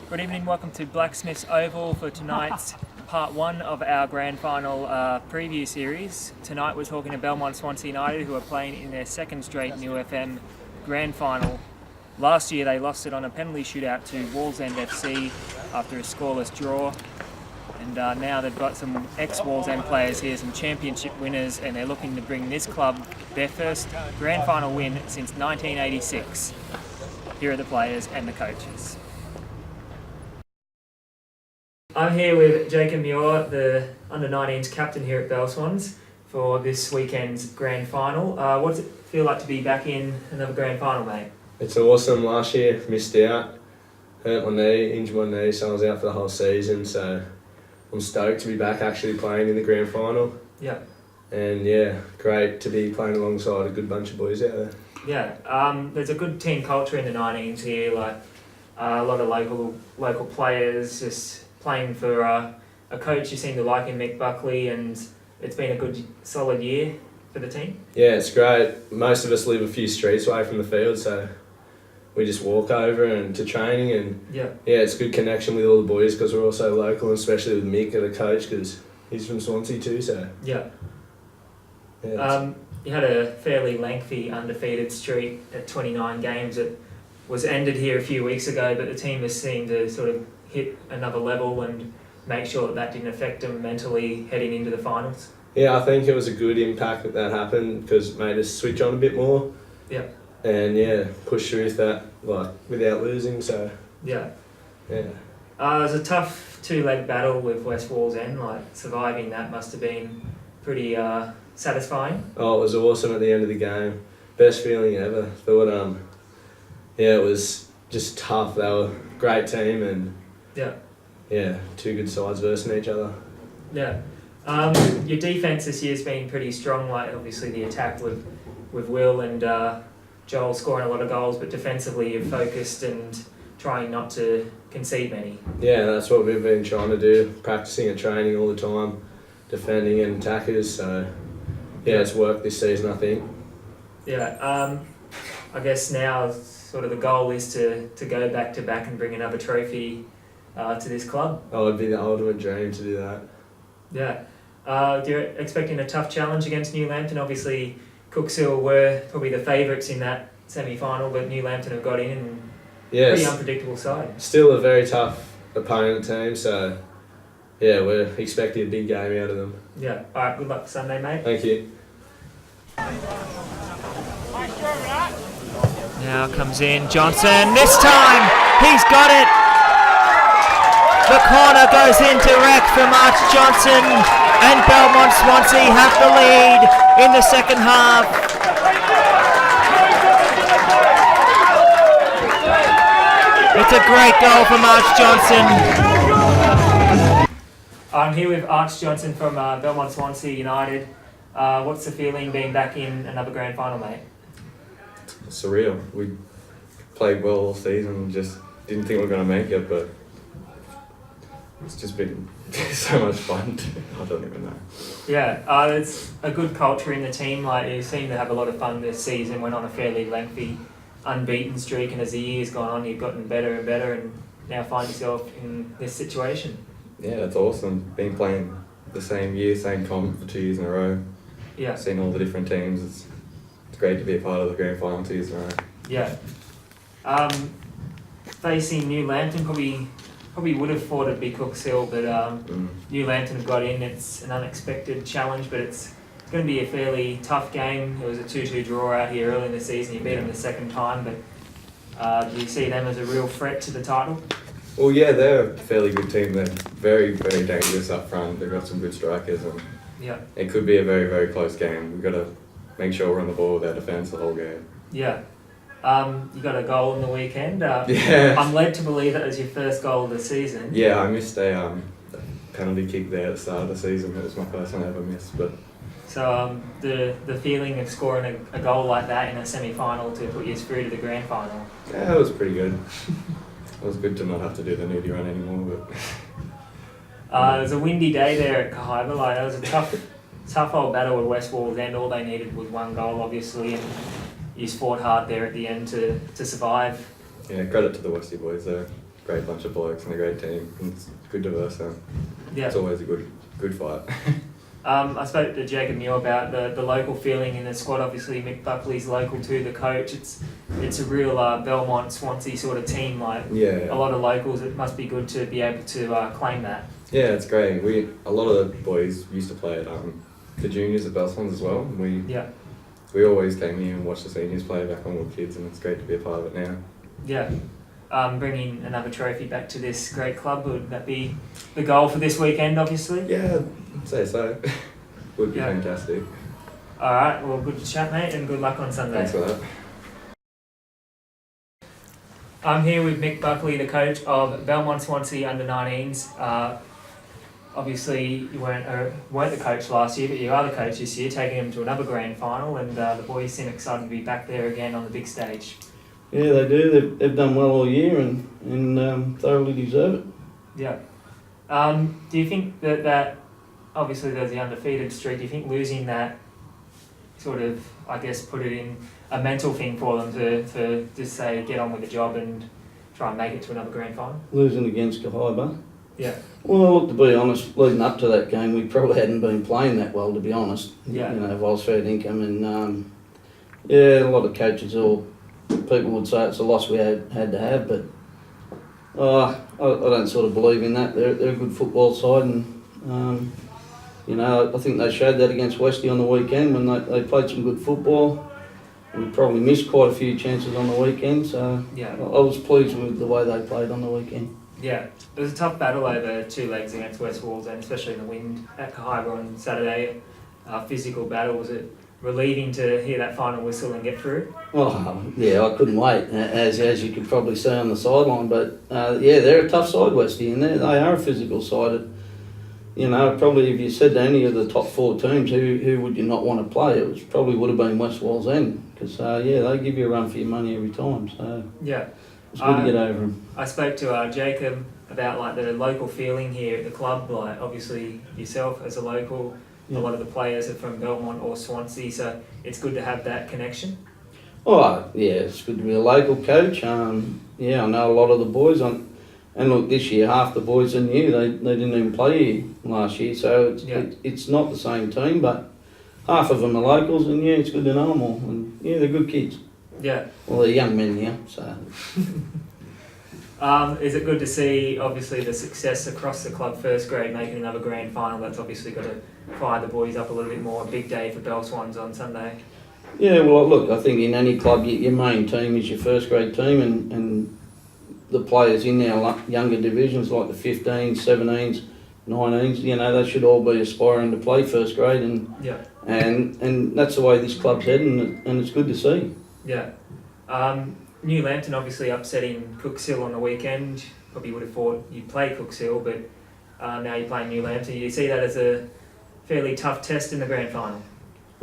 Good evening, welcome to Blacksmith's Oval for tonight's part one of our grand final preview series. Tonight we're talking to Belmont-Swansea United, who are playing in their second straight New FM grand final. Last year they lost it on a penalty shootout to Wallsend FC after a scoreless draw. And now they've got some ex-Wallsend players here, some championship winners, and they're looking to bring this club their first grand final win since 1986. Here are the players and the coaches. I'm here with Jacob Muir, the under-19s captain here at Bell Swans, for this weekend's grand final. What does it feel like to be back in another grand final, mate? It's awesome. Last year, missed out, hurt my knee, injured my knee, so I was out for the whole season. So I'm stoked to be back actually playing in the grand final. Yeah. And yeah, great to be playing alongside a good bunch of boys out there. Yeah. There's a good team culture in the 19s here, like a lot of local players, just playing for a coach you seem to like in Mick, Buckley, and it's been a good solid year for the team. Yeah, it's great. Most of us live a few streets away from the field, so we just walk over and to training, and yeah, it's good connection with all the boys because we're all so local, and especially with Mick, the coach, because he's from Swansea too. So yeah. You had a fairly lengthy undefeated streak at 29 games. It was ended here a few weeks ago, but the team has seemed to sort of hit another level and make sure that didn't affect them mentally heading into the finals. Yeah, I think it was a good impact that happened because it made us switch on a bit more. Yeah. And yeah, push through that without losing. So yeah. Yeah. It was a tough two-leg battle with West Wallsend. Surviving that must have been pretty satisfying. Oh, it was awesome at the end of the game. Best feeling ever. Thought it was just tough. They were a great team and yeah, two good sides versing each other. Yeah. Your defence this year's been pretty strong. Obviously the attack with Will and Joel scoring a lot of goals, but defensively you're focused and trying not to concede many. Yeah, that's what we've been trying to do, practicing and training all the time, defending and attackers. So yeah, it's worked this season, I think. Yeah. I guess now sort of the goal is to go back to back and bring another trophy to this club. Oh, it'd be the ultimate dream to do that. Yeah. You're expecting a tough challenge against New Lambton. Obviously, Cookshill were probably the favourites in that semi-final, but New Lambton have got in and pretty unpredictable side. Still a very tough opponent team, so yeah, we're expecting a big game out of them. Yeah. All right, good luck for Sunday, mate. Thank you. Now comes in Johnson. This time, he's got it. The corner goes into wreck for March Johnson, and Belmont-Swansea have the lead in the second half. It's a great goal for March Johnson. I'm here with Arch Johnson from Belmont-Swansea United. What's the feeling being back in another grand final, mate? Surreal. We played well all season, just didn't think we were going to make it, but it's just been so much fun. I don't even know. Yeah, it's a good culture in the team. You seem to have a lot of fun this season. Went on a fairly lengthy unbeaten streak, and as the year's gone on, you've gotten better and better, and now find yourself in this situation. Yeah, it's awesome. Been playing the same year, same comp for 2 years in a row. Yeah. Seen all the different teams. It's great to be a part of the grand final 2 years in a row. Yeah. Facing New Lambton, probably would have thought it'd be Cookshill, but New Lambton have got in. It's an unexpected challenge, but it's going to be a fairly tough game. It was a 2-2 draw out here early in the season. You beat them the second time, but do you see them as a real threat to the title? Well, yeah, they're a fairly good team. They're very, very dangerous up front. They've got some good strikers, and it could be a very, very close game. We've got to make sure we're on the ball with our defence the whole game. Yeah. You got a goal in the weekend. Yeah. I'm led to believe that was your first goal of the season. Yeah, I missed a penalty kick there at the start of the season. It was my first one I ever missed. But so the feeling of scoring a goal like that in a semi-final to put you through to the grand final. Yeah, it was pretty good. It was good to not have to do the nudie run anymore. But it was a windy day there at Kahaiba. It was a tough old battle with West Wallsend. All they needed was one goal, obviously, and you fought hard there at the end to survive. Yeah, credit to the Westie boys there. great bunch of blokes and a great team. And it's good diverse. So Yeah. it's always a good fight. I spoke to Jacob Muir about the local feeling in the squad. Obviously, Mick Buckley's local to the coach. It's a real Belmont-Swansea sort of team. Like Yeah. a lot of locals, it must be good to be able to claim that. Yeah, it's great. A lot of the boys used to play at the juniors at Belswans as well. And we always came here and watched the seniors play back when we were kids, and it's great to be a part of it now. Yeah. Bringing another trophy back to this great club, would that be the goal for this weekend, obviously? Yeah, I'd say so. Would be fantastic. All right, well, good to chat, mate, and good luck on Sunday. Thanks for that. I'm here with Mick Buckley, the coach of Belmont-Swansea under-19s. Obviously, you weren't the coach last year, but you are the coach this year, taking them to another grand final, and the boys seem excited to be back there again on the big stage. Yeah, they do. They've done well all year and thoroughly deserve it. Yeah. Do you think that obviously there's the undefeated streak, do you think losing that sort of, I guess, put it in a mental thing for them to just say, get on with the job and try and make it to another grand final? Losing against Goalkeeper. Yeah. Well, look, to be honest, leading up to that game, we probably hadn't been playing that well, to be honest. Yeah. You know, whilst fair income and a lot of coaches or people would say it's a loss we had to have, but I don't sort of believe in that. They're a good football side, and I think they showed that against Westie on the weekend when they played some good football. We probably missed quite a few chances on the weekend, so yeah. I was pleased with the way they played on the weekend. Yeah, it was a tough battle over 2 legs against West Walls, and especially in the wind at Cahiba on Saturday. Physical battle. Was it relieving to hear that final whistle and get through? Oh, yeah, I couldn't wait, as you could probably see on the sideline. But, they're a tough side, Westie, and they are a physical side. You know, probably if you said to any of the top 4 teams, who would you not want to play, probably would have been West Walls then. Because, they give you a run for your money every time. So yeah. It's good to get over them. I spoke to Jacob about like the local feeling here at the club. Like obviously yourself as a local, a lot of the players are from Belmont or Swansea, so it's good to have that connection. Oh yeah, it's good to be a local coach. I know a lot of the boys and look, this year half the boys are new. They didn't even play here last year, so it's not the same team, but half of them are locals, and it's good to know them all. And they're good kids. Yeah. Well, they're young men now, so. Is it good to see, obviously, the success across the club first grade, making another grand final? That's obviously got to fire the boys up a little bit more. A big day for Bell Swans on Sunday. Yeah, well, look, I think in any club, your main team is your first grade team, and the players in our younger divisions, like the 15s, 17s, 19s, they should all be aspiring to play first grade, and that's the way this club's heading, and it's good to see. Yeah. New Lambton obviously upsetting Cooks Hill on the weekend. Probably would have thought you'd play Cooks Hill, but now you're playing New Lambton. You see that as a fairly tough test in the grand final?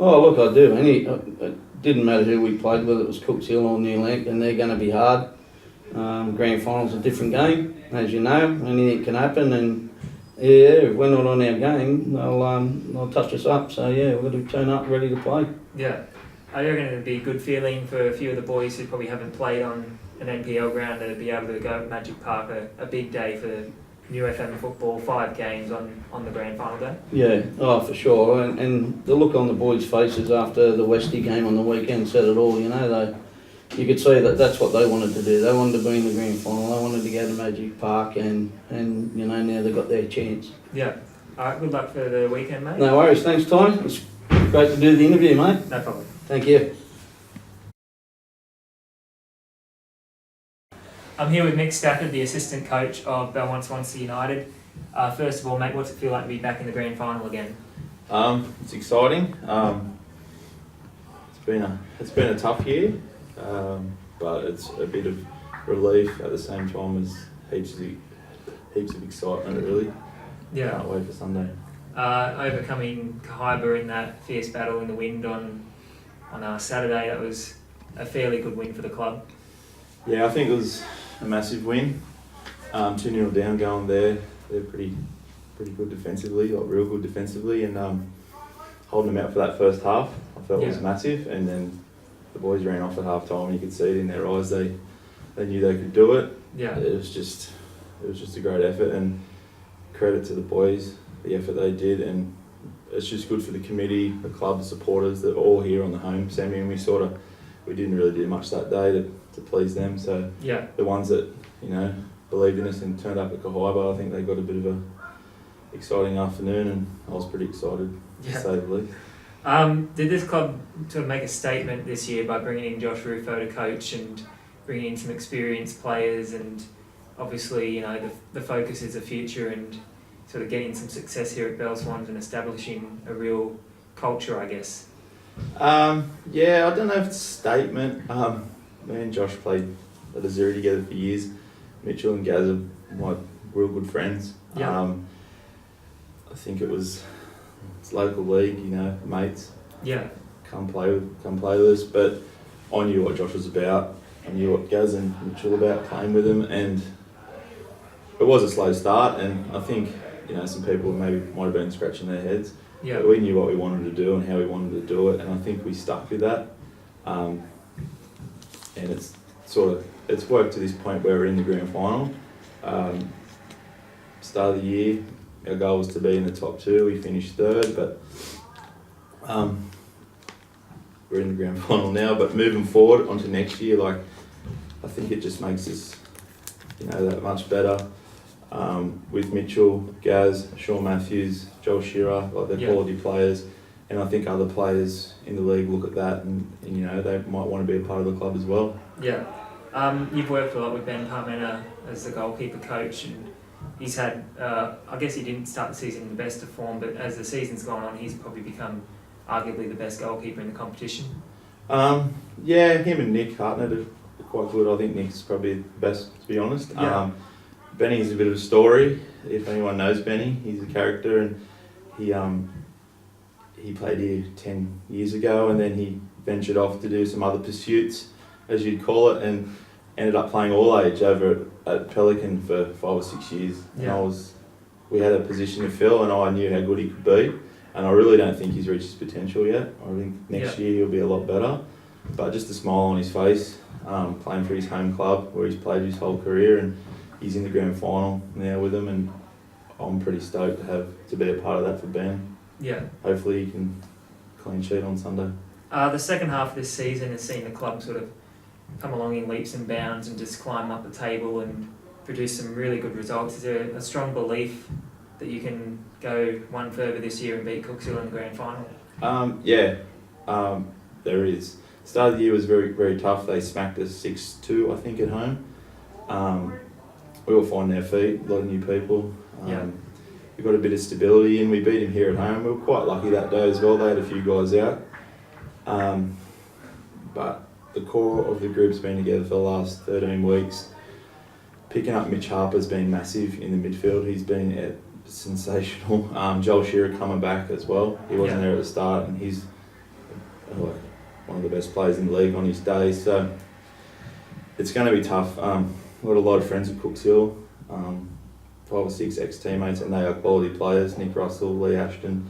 Oh, look, I do. It didn't matter who we played, whether it was Cooks Hill or New Lambton, they're going to be hard. Grand final's a different game, as you know. Anything can happen, and if we're not on our game, they'll touch us up. So we've got to turn up ready to play. Yeah. I reckon it'd be a good feeling for a few of the boys who probably haven't played on an NPL ground to be able to go at Magic Park, a big day for New FM football, 5 games on the grand final day. Yeah, for sure. And the look on the boys' faces after the Westie game on the weekend said it all. You could see that's what they wanted to do. They wanted to be in the grand final. They wanted to go to Magic Park, and now they've got their chance. Yeah. All right. Good luck for the weekend, mate. No worries. Thanks, Ty. It's great to do the interview, mate. No problem. Thank you. I'm here with Mick Stafford, the assistant coach of Belmont-Swansea United. First of all, mate, what's it feel like to be back in the grand final again? It's exciting. It's been a tough year, but it's a bit of relief at the same time as heaps of excitement. Really. Yeah. Can't wait for Sunday. Overcoming Cahiba in that fierce battle in the wind on Saturday, that was a fairly good win for the club. Yeah, I think it was a massive win. 2-0 down going there. They're pretty good defensively, real good defensively, and holding them out for that first half, I felt was massive. And then the boys ran off at half time, and you could see it in their eyes. They knew they could do it. Yeah. It was just a great effort, and credit to the boys, the effort they did, and it's just good for the committee, the club, the supporters. They're all here on the home semi, and we didn't really do much that day to please them. So yeah, the ones that believed in us and turned up at Kahaiba, I think they got a bit of a exciting afternoon, and I was pretty excited to say the least. Did this club sort of make a statement this year by bringing in Josh Rufo to coach and bringing in some experienced players, and obviously the focus is the future and sort of getting some success here at Bell Swans and establishing a real culture, I guess? Yeah, I don't know if it's a statement. Me and Josh played at a zero together for years. Mitchell and Gaz are my real good friends. Yeah. I think it's local league, mates. Yeah. Come play with us. But I knew what Josh was about. I knew what Gaz and Mitchell were about, playing with them, and it was a slow start. And I think some people maybe might have been scratching their heads. Yeah. But we knew what we wanted to do and how we wanted to do it, and I think we stuck with that. And it's worked to this point where we're in the grand final. Start of the year, our goal was to be in the top two. We finished third, but we're in the grand final now. But moving forward onto next year, I think it just makes us, that much better. With Mitchell, Gaz, Sean Matthews, Joel Shearer, they're quality players, and I think other players in the league look at that and they might want to be a part of the club as well. Yeah. You've worked a lot with Ben Parmenter as the goalkeeper coach, and he's had, I guess he didn't start the season in the best of form, but as the season's gone on, he's probably become arguably the best goalkeeper in the competition. Yeah, him and Nick Hartnett are quite good. I think Nick's probably the best, to be honest. Yeah. Benny's a bit of a story. If anyone knows Benny, he's a character, and he played here 10 years ago, and then he ventured off to do some other pursuits, as you'd call it, and ended up playing all age over at Pelican for 5 or 6 years. Yeah. And we had a position to fill, and I knew how good he could be, and I really don't think he's reached his potential yet. I think next year he'll be a lot better, but just a smile on his face, playing for his home club where he's played his whole career, and he's in the grand final now with them, and I'm pretty stoked to be a part of that for Ben. Yeah. Hopefully he can clean sheet on Sunday. The second half of this season has seen the club sort of come along in leaps and bounds and just climb up the table and produce some really good results. Is there a strong belief that you can go one further this year and beat Cooksville in the grand final? There is. Start of the year was very, very tough. They smacked us 6-2, I think, at home. We were finding our feet, a lot of new people. We got a bit of stability, and we beat him here at home. We were quite lucky that day as well. They had a few guys out. But the core of the group's been together for the last 13 weeks. Picking up Mitch Harper's been massive in the midfield. He's been sensational. Joel Shearer coming back as well. He wasn't there at the start, and he's one of the best players in the league on his day. So it's going to be tough. I've got a lot of friends at Cooksville, 5 or 6 ex-teammates, and they are quality players. Nick Russell, Lee Ashton,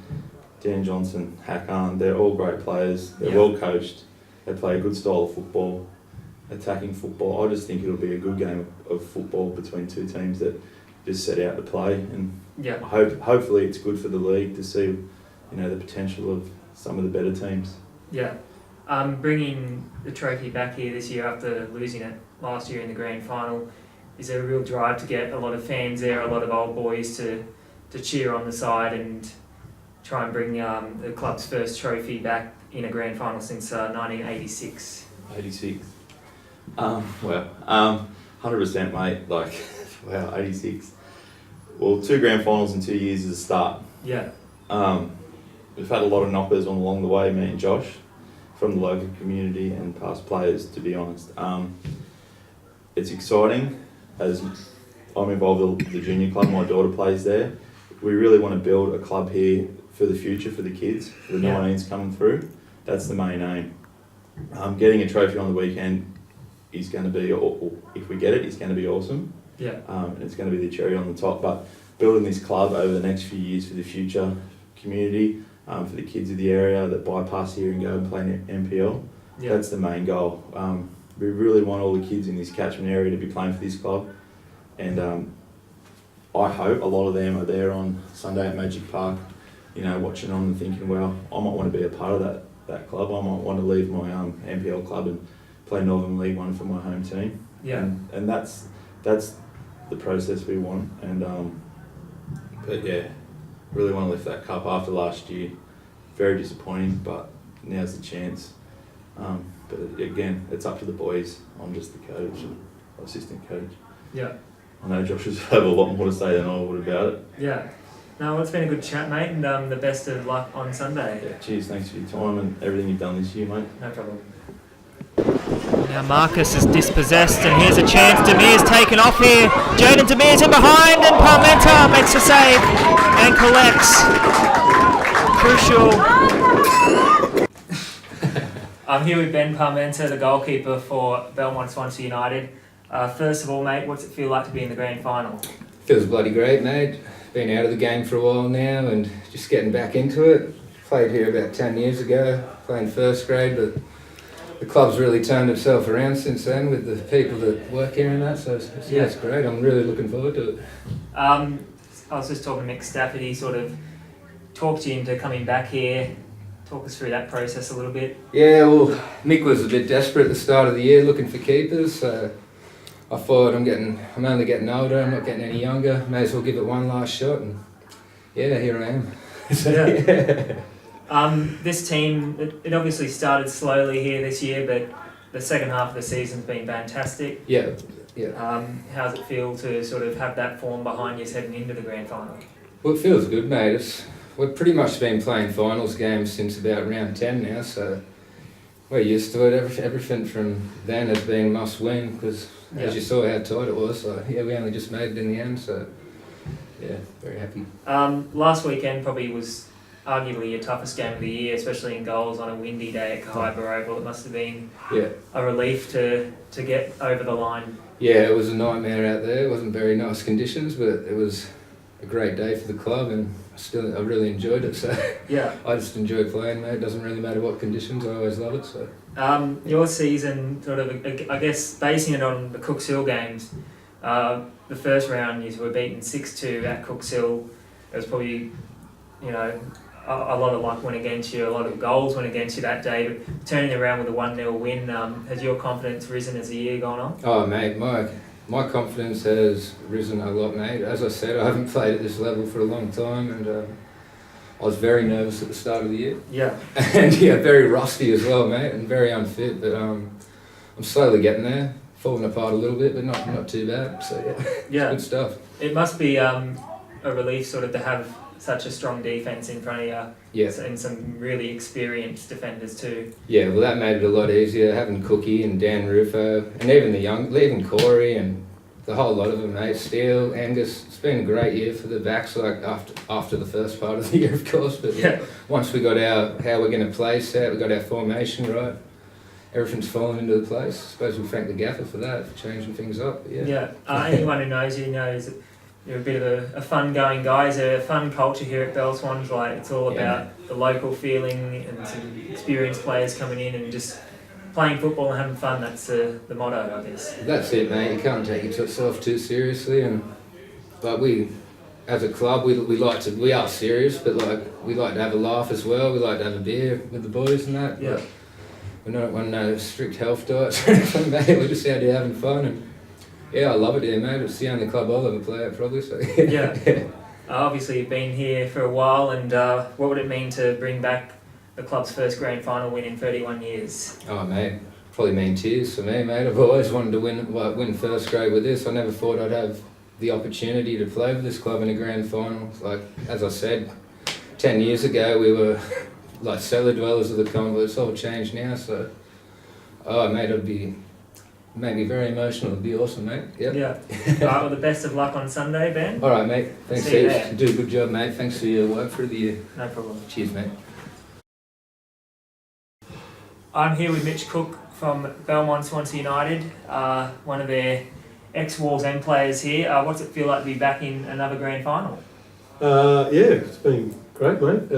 Dan Johnson, Hakan, they're all great players. They're well coached. They play a good style of football, attacking football. I just think it'll be a good game of football between two teams that just set out to play. And hopefully it's good for the league to see the potential of some of the better teams. Yeah. Bringing the trophy back here this year after losing it last year in the grand final, is there a real drive to get a lot of fans there, a lot of old boys to cheer on the side and try and bring the club's first trophy back in a grand final since 1986? 86. 100%, mate. Wow, 86. Well, 2 grand finals in 2 years is a start. Yeah. We've had a lot of knockers along the way, me and Josh, from the local community and past players, to be honest. It's exciting, as I'm involved with the junior club, my daughter plays there. We really want to build a club here for the future, for the kids, for the 19s coming through. That's the main aim. Getting a trophy on the weekend is going to be, if we get it, it's going to be awesome. Yeah. And it's going to be the cherry on the top. But building this club over the next few years for the future community, for the kids of the area that bypass here and go and play NPL, that's the main goal. we really want all the kids in this catchment area to be playing for this club, and I hope a lot of them are there on Sunday at Magic Park, watching on and thinking, well, I might want to be a part of that club. I might want to leave my NPL club and play Northern League One for my home team. Yeah. And that's the process we want. And but yeah, really want to lift that cup after last year. Very disappointing, but now's the chance. But again, it's up to the boys. I'm just the coach and assistant coach. Yeah. I know Josh has have a lot more to say than I would about it. Yeah. No, it's been a good chat, mate, and the best of luck on Sunday. Yeah, cheers, thanks for your time and everything you've done this year, mate. No problem. Now Marcus is dispossessed, and here's a chance. Demir's taken off here. Jaden Demir's in behind, and Parmenter makes a save and collects. Crucial. I'm here with Ben Parmenter, the goalkeeper for Belmont-Swansea United. First of all, mate, what's it feel like to be in the grand final? Feels bloody great, mate. Been out of the game for a while now and just getting back into it. Played here about 10 years ago, playing first grade, but the club's really turned itself around since then with the people that work here and that, so it's great. I'm really looking forward to it. I was just talking to Mick, Stafford. He sort of talked you into coming back here. Talk us through that process a little bit. Yeah, well, Mick was a bit desperate at the start of the year looking for keepers, so I thought I'm only getting older, I'm not getting any younger, may as well give it one last shot, and yeah, here I am. This team, it obviously started slowly here this year, but the second half of the season's been fantastic. Yeah. How's it feel to sort of have that form behind you heading into the grand final? Well, it feels good, mate. We've pretty much been playing finals games since about round 10 now, so we're used to it. Everything from then has been must win because as you saw how tight it was. So yeah, we only just made it in the end. So yeah, very happy. Last weekend probably was arguably your toughest game of the year, especially in goals on a windy day at Khyber Oval. It must have been a relief to get over the line. Yeah, it was a nightmare out there. It wasn't very nice conditions, but it was a great day for the club, and I really enjoyed it. So yeah, I just enjoy playing, mate. It doesn't really matter what conditions. I always love it. So your season, sort of, I guess, basing it on the Cooks Hill games. The first round you were beaten 6-2 at Cooks Hill. It was probably, a lot of luck went against you. A lot of goals went against you that day. But turning around with a 1-0 win, has your confidence risen as the year gone on? Oh, mate, my confidence has risen a lot, mate. As I said, I haven't played at this level for a long time, and I was very nervous at the start of the year. Yeah. And yeah, very rusty as well, mate, and very unfit. But I'm slowly getting there, falling apart a little bit, but not too bad. So yeah, it's good stuff. It must be a relief sort of to have such a strong defence in front of you, and some really experienced defenders too. Yeah, well, that made it a lot easier, having Cookie and Dan Rufo, and even Corey and the whole lot of them, mate. Steele, Angus. It's been a great year for the backs, like after the first part of the year, of course. But once we got how we're going to play set, we got our formation right, everything's fallen into the place. I suppose we thank the gaffer for that, for changing things up. Anyone who knows you knows that you're a bit of a fun-going guy. There's a fun culture here at Bell Swans. Like, it's all about the local feeling and some experienced players coming in and just playing football and having fun. That's the motto, I guess. That's it, mate. You can't take yourself too seriously, but we, as a club, we are serious, but we like to have a laugh as well. We like to have a beer with the boys and that. Yeah. We're not on no strict health diets or anything, mate. We're just out here having fun and. Yeah, I love it here, mate. It's the only club I'll ever play at, probably. So Obviously, you've been here for a while, and what would it mean to bring back the club's first grand final win in 31 years? Oh, mate, probably mean tears for me, mate. I've always wanted to win first grade with this. I never thought I'd have the opportunity to play with this club in a grand final. Like, as I said, 10 years ago, we were like cellar dwellers of the comp, but it's all changed now. So, mate, it'd be... Made me very emotional. It'd be awesome, mate. Yep. Yeah. Well, the best of luck on Sunday, Ben. All right, mate. Thanks, See you heaps. You do a good job, mate. Thanks for your work through the year. No problem. Cheers, mate. I'm here with Mitch Cook from Belmont-Swansea United, one of their ex-Walls End players here. What's it feel like to be back in another grand final? It's been great, mate.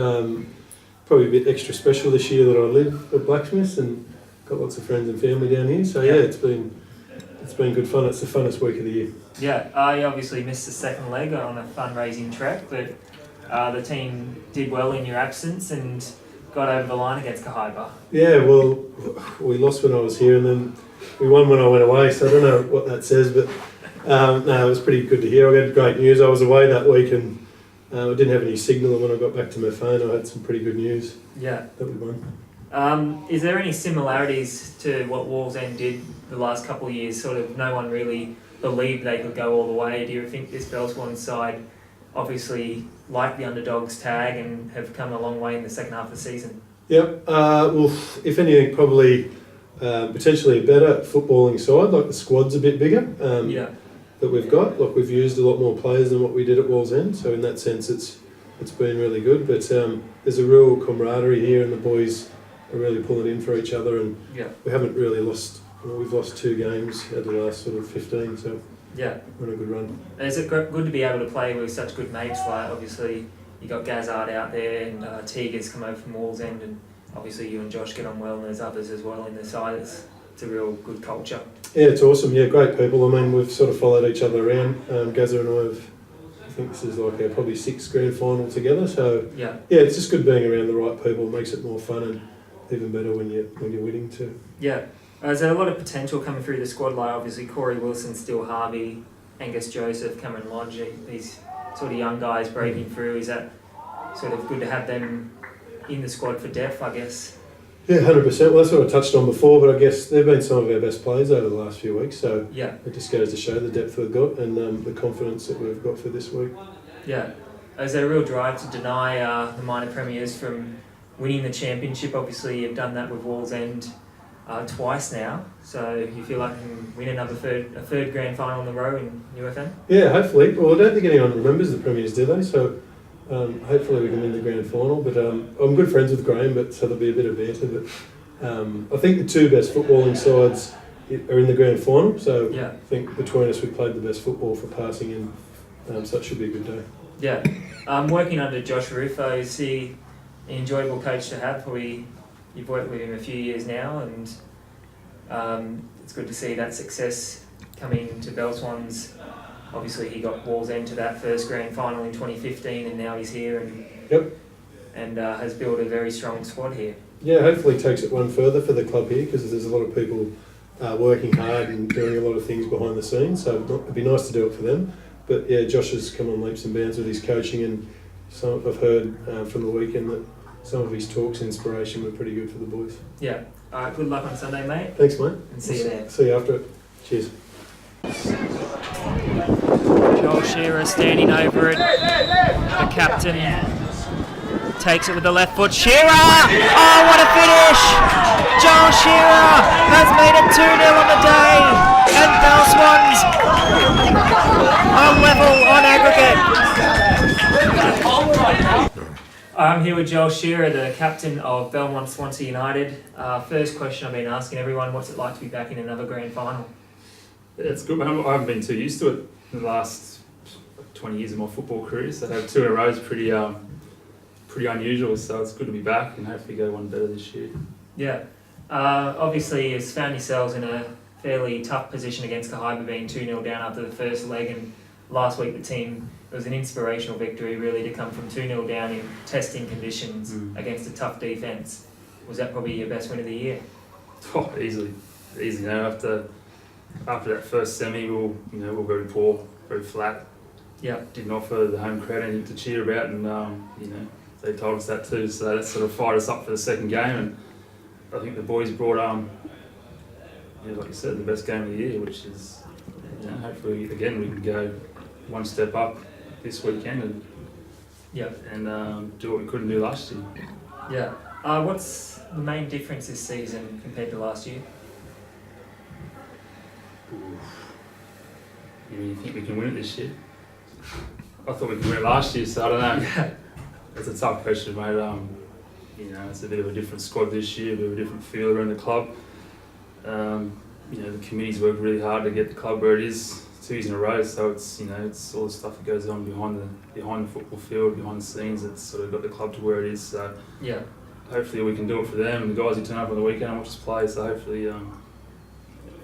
Probably a bit extra special this year that I live at Blacksmiths, and got lots of friends and family down here. So yeah, it's been good fun. It's the funnest week of the year. Yeah, I obviously missed the second leg on a fundraising trek, but the team did well in your absence and got over the line against Goalkeeper. Yeah, well, we lost when I was here, and then we won when I went away. So I don't know what that says, but no, it was pretty good to hear. I got great news. I was away that week, and I didn't have any signal. And when I got back to my phone, I had some pretty good news. Yeah. That we won. Is there any similarities to what Wallsend did the last couple of years? Sort of, no one really believed they could go all the way. Do you think this Bellswan side obviously like the underdogs tag and have come a long way in the second half of the season? Yep. Well, if anything, probably potentially a better footballing side. Like the squad's a bit bigger. That we've got. Like we've used a lot more players than what we did at Wallsend. So in that sense, it's been really good. But there's a real camaraderie here, and the boys are really pulling in for each other. And we haven't really lost. Well, we've lost 2 games out of the last sort of 15. So we're on a good run. Is it good to be able to play with such good mates? Like obviously you got Gazard out there, and Tega's come over from Wallsend, and obviously you and Josh get on well, and there's others as well in the side. It's a real good culture. Yeah, it's awesome. Yeah, great people. I mean, we've sort of followed each other around. Gaza and I have, I think this is like our probably 6th grand final together. So yeah, it's just good being around the right people. It makes it more fun and even better when you're winning too. Yeah. Is there a lot of potential coming through the squad? Like obviously Corey Wilson, Still Harvey, Angus Joseph, Cameron Lodge, these sort of young guys breaking through. Is that sort of good to have them in the squad for depth, I guess? Yeah, 100%. Well, that's what I touched on before, but I guess they've been some of our best players over the last few weeks. So it just goes to show the depth we've got and the confidence that we've got for this week. Yeah. Is there a real drive to deny the minor premiers from winning the championship? Obviously, you've done that with Wallsend twice now, so you feel like you can win a third grand final in a row in UFM? Yeah, hopefully. Well, I don't think anyone remembers the premiers, do they? So hopefully we can win the grand final. But I'm good friends with Graham, so there'll be a bit of banter. But I think the 2 best footballing sides are in the grand final. So I think between us we played the best football for passing, and so it should be a good day. Yeah. Working under Josh Rufo, is he an enjoyable coach to have? You've worked with him a few years now, and it's good to see that success coming to Bellswans. Obviously, he got Wallsend to that first grand final in 2015, and now he's here and has built a very strong squad here. Yeah, hopefully takes it one further for the club here, because there's a lot of people working hard and doing a lot of things behind the scenes, so it'd be nice to do it for them. But yeah, Josh has come on leaps and bounds with his coaching, and I've heard from the weekend that some of his talks and inspiration were pretty good for the boys. Yeah. All right, good luck on Sunday, mate. Thanks, mate. And see you there. See you after it. Cheers. Joel Shearer standing over it. The captain takes it with the left foot. Shearer! Oh, what a finish! Joel Shearer has made it 2-0 on the day, and Bellswans are level on aggregate. I'm here with Joel Shearer, the captain of Belmont-Swansea United. First question I've been asking everyone, what's it like to be back in another grand final? Yeah, it's good, man. I haven't been too used to it in the last 20 years of my football career, so to have 2 in a row is pretty unusual, so it's good to be back and hopefully go one better this year. Yeah. Obviously, you've found yourselves in a fairly tough position against Goalkeeper, being 2-0 down after the first leg, and last week the team, it was an inspirational victory really to come from 2-0 down in testing conditions against a tough defence. Was that probably your best win of the year? Oh, easily. You know, after that first semi, we were very poor, very flat. Yeah. Didn't offer the home crowd anything to cheer about, and they told us that too. So that sort of fired us up for the second game, and I think the boys brought like you said, the best game of the year, which is hopefully again we can go one step up this weekend and do what we couldn't do last year. Yeah. What's the main difference this season compared to last year? You think we can win it this year? I thought we could win it last year, so I don't know. It's a tough question, mate. It's a bit of a different squad this year, a bit of a different feel around the club. The committee's worked really hard to get the club where it is 2 years in a row, so it's all the stuff that goes on behind the football field, behind the scenes. It's sort of got the club to where it is. So hopefully we can do it for them and the guys who turn up on the weekend and watch us play. So hopefully,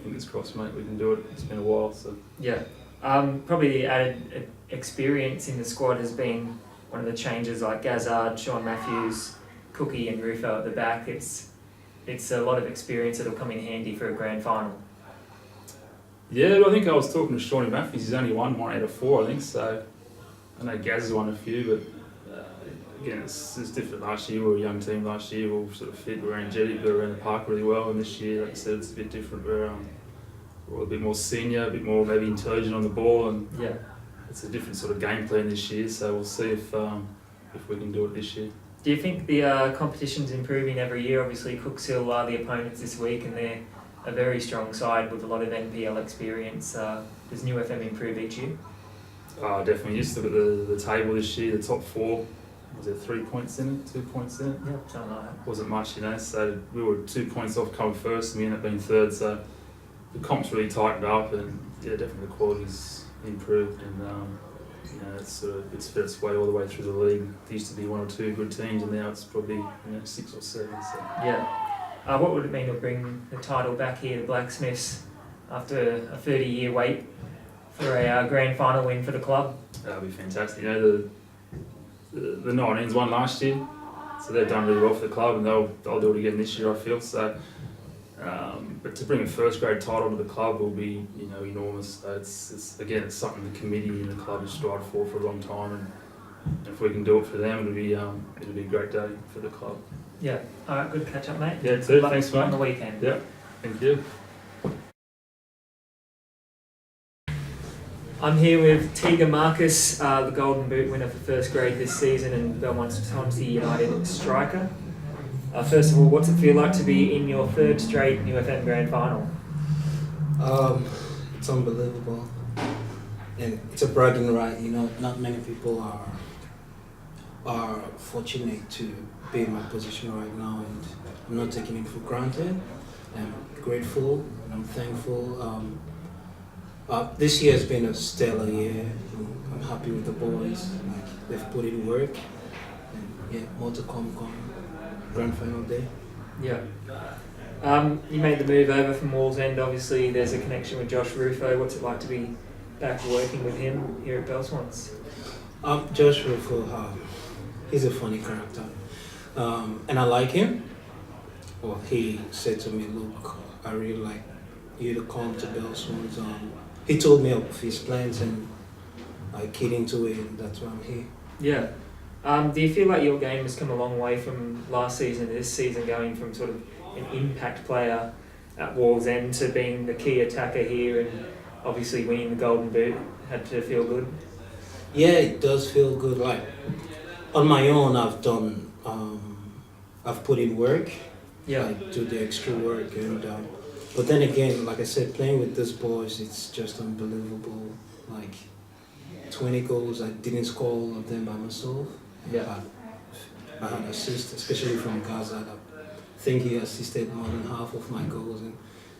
fingers crossed, mate, we can do it. It's been a while, so Yeah. Probably the added experience in the squad has been one of the changes, like Gazard, Sean Matthews, Cookie, and Rufo at the back. It's a lot of experience that'll come in handy for a grand final. yeah. I think I was talking to Shawnee Matthews. He's only won 1 out of 4, I think. So I know Gaz has won a few, but again, it's different. Last year we were a young team. Last year we were sort of fit, we were energetic, we were around the park really well. And this year, like I said, it's a bit different. We're all a bit more senior, a bit more maybe intelligent on the ball, and Yeah. it's a different sort of game plan this year. So we'll see if we can do it this year. Do you think the competition's improving every year? Obviously, Cooks Hill are the opponents this week, and they're a very strong side with a lot of NPL experience. Does New FM improve each year? Definitely. Just look at the table this year. The top 4, was there 3 points in it, 2 points in it? Yeah, something like that. Wasn't much, you know. So we were 2 points off coming first, and we ended up being third. So the comp's really tightened up, and yeah, definitely the quality's improved, and you know, it's fit its way all the way through the league. There used to be 1 or 2 good teams, and now it's probably 6 or 7. So. Yeah. What would it mean to bring the title back here to Blacksmiths after a 30-year wait for a grand final win for the club? That'll be fantastic. You know, the 19s won last year, so they've done really well for the club, and they'll do it again this year, I feel. So, but to bring a first grade title to the club will be, you know, enormous. So it's something the committee and the club has strived for a long time, and if we can do it for them, it'll be a great day for the club. Yeah. All right. Good to catch up, mate. Yeah, too. Good luck Thanks, mate. on the weekend. Yeah. Thank you. I'm here with Tega Marcus, the Golden Boot winner for first grade this season and Belmont-Swansea United striker. First of all, what's it feel like to be in your 3rd straight New FM Grand Final? It's unbelievable, and it's a bragging right. You know, not many people are fortunate to be in my position right now, and I'm not taking it for granted. I'm grateful and I'm thankful. This year has been a stellar year. I'm happy with the boys. Like, they've put in work, and yeah, more to come grand final day. Yeah. You made the move over from Wallsend. Obviously, there's a connection with Josh Rufo. What's it like to be back working with him here at Bellswans? Josh Rufo, he's a funny character, and I like him. Well, he said to me, "Look, I really like you to come to Bellswans." He told me of his plans, and I keyed into it, and that's why I'm here. Yeah. Do you feel like your game has come a long way from last season to this season, going from sort of an impact player at Wallsend to being the key attacker here, and obviously winning the Golden Boot had to feel good? Yeah, it does feel good. Like, on my own, I've put in work. Yeah. Like, do the extra work, and but then again, like I said, playing with these boys, it's just unbelievable. Like, 20 goals, I didn't score all of them by myself. Yeah. I had assists, especially from Gaza. I think he assisted more than half of my goals, and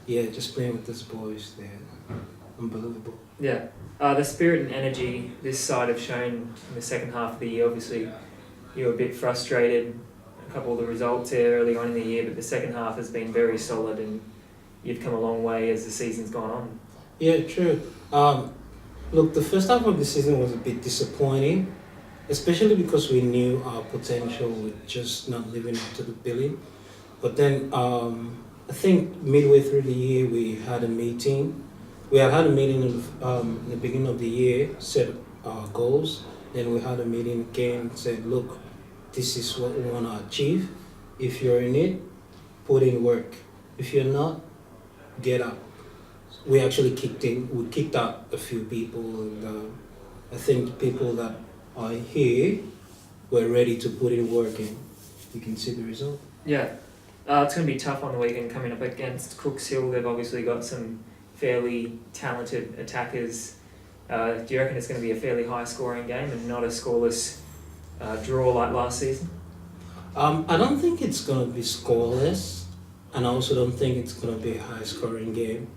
yeah, just playing with these boys, they're unbelievable. Yeah. The spirit and energy this side have shown in the second half of the year. Obviously, you were a bit frustrated, a couple of the results there early on in the year, but the second half has been very solid, and you've come a long way as the season's gone on. Yeah, true. Look, the first half of the season was a bit disappointing, especially because we knew our potential with just not living up to the billing. But then I think midway through the year we had a meeting. We had a meeting in the beginning of the year, set our goals. Then we had a meeting again, said, look, this is what we want to achieve. If you're in it, put in work. If you're not, get out. We actually kicked out a few people, and I think the people that are here were ready to put in work, and you can see the result. Yeah. It's going to be tough on the weekend coming up against Cooks Hill. They've obviously got some fairly talented attackers. Do you reckon it's going to be a fairly high scoring game and not a scoreless draw like last season? I don't think it's going to be scoreless, and I also don't think it's going to be a high scoring game.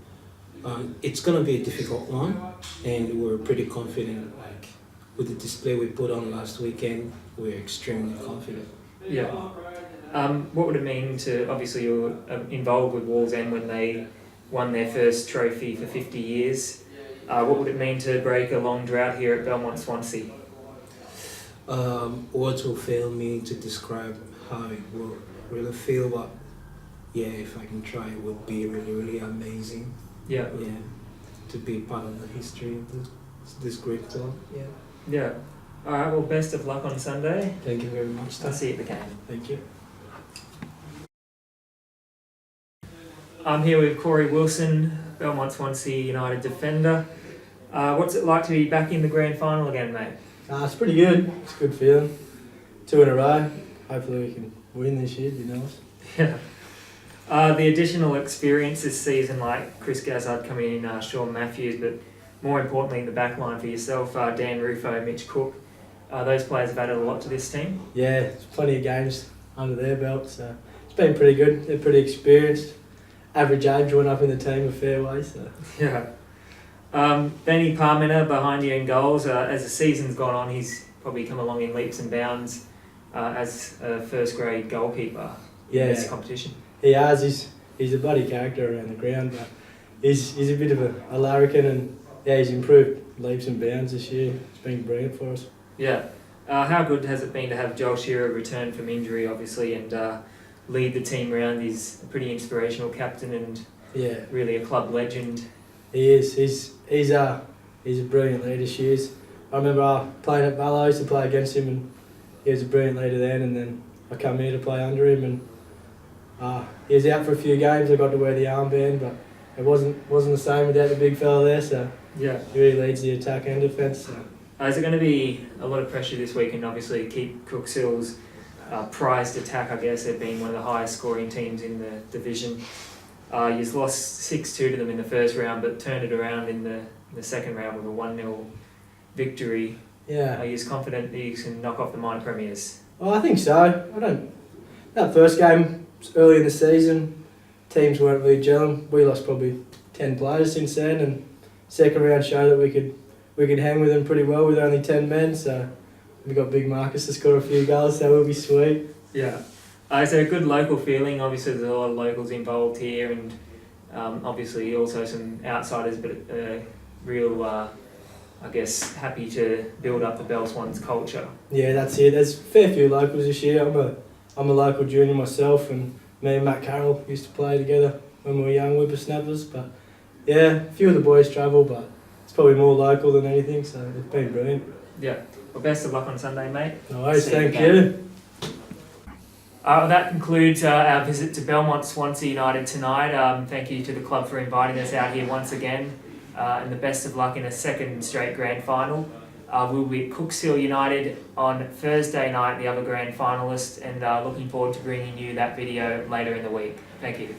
It's going to be a difficult one, and we're pretty confident. Like, with the display we put on last weekend, we're extremely confident. Yeah. What would it mean to, obviously you were involved with Wallsend when they won their first trophy for 50 years. What would it mean to break a long drought here at Belmont-Swansea? Words will fail me to describe how it will really feel, but yeah, if I can try, it would be really, really amazing. Yeah. Yeah, to be part of the history of this great club. Yeah. Yeah. All right. Well, best of luck on Sunday. Thank you very much. I'll see you at the game. Thank you. I'm here with Corey Wilson, Belmont Swansea United defender. What's it like to be back in the grand final again, mate? It's pretty good. It's a good feeling. 2 in a row. Hopefully we can win this year, you know. Yeah. The additional experience this season, like Chris Gazzard coming in, Sean Matthews, but more importantly in the back line for yourself, Dan Rufo, Mitch Cook. Those players have added a lot to this team. Yeah, there's plenty of games under their belt, so it's been pretty good. They're pretty experienced. Average age went up in the team a fair way, so. Yeah. Benny Parmenter behind you in goals. As the season's gone on, he's probably come along in leaps and bounds as a first grade goalkeeper in this competition. He has. He's a bloody character around the ground, but he's a bit of a larrikin, and yeah, he's improved leaps and bounds this year. It's been brilliant for us. Yeah. How good has it been to have Joel Shearer return from injury, obviously, and lead the team around? He's a pretty inspirational captain and really a club legend. He is. He's a brilliant leader. She is. I remember playing at Vallo, I used to play against him, and he was a brilliant leader then. And then I come here to play under him, and he was out for a few games. I got to wear the armband, but it wasn't the same without the big fella there. So yeah, he really leads the attack and defence. So. Is it going to be a lot of pressure this week, and obviously keep Cooksill's prized attack? I guess they've been one of the highest scoring teams in the division. You've lost 6-2 to them in the first round, but turned it around in the second round with a 1-0 victory. Yeah. Are you confident that you can knock off the minor premiers? Well, I think so. That first game early in the season, teams weren't really gelling. We lost probably 10 players since then, and second round showed that we could hang with them pretty well with only 10 men. So we got Big Marcus to score a few goals, so we'll be sweet. Yeah. Is there a good local feeling? Obviously there's a lot of locals involved here, and obviously also some outsiders, but real, I guess, happy to build up the Bell Swans culture. Yeah, that's it. There's a fair few locals this year. I'm a local junior myself, and me and Matt Carroll used to play together when we were young whippersnappers. But yeah, a few of the boys travel, but it's probably more local than anything, so it's been brilliant. Yeah. Well, best of luck on Sunday, mate. No worries, thank you. That concludes our visit to Belmont Swansea United tonight. Thank you to the club for inviting us out here once again, and the best of luck in a second straight grand final. We'll be at Cooksill United on Thursday night, the other grand finalist, and looking forward to bringing you that video later in the week. Thank you.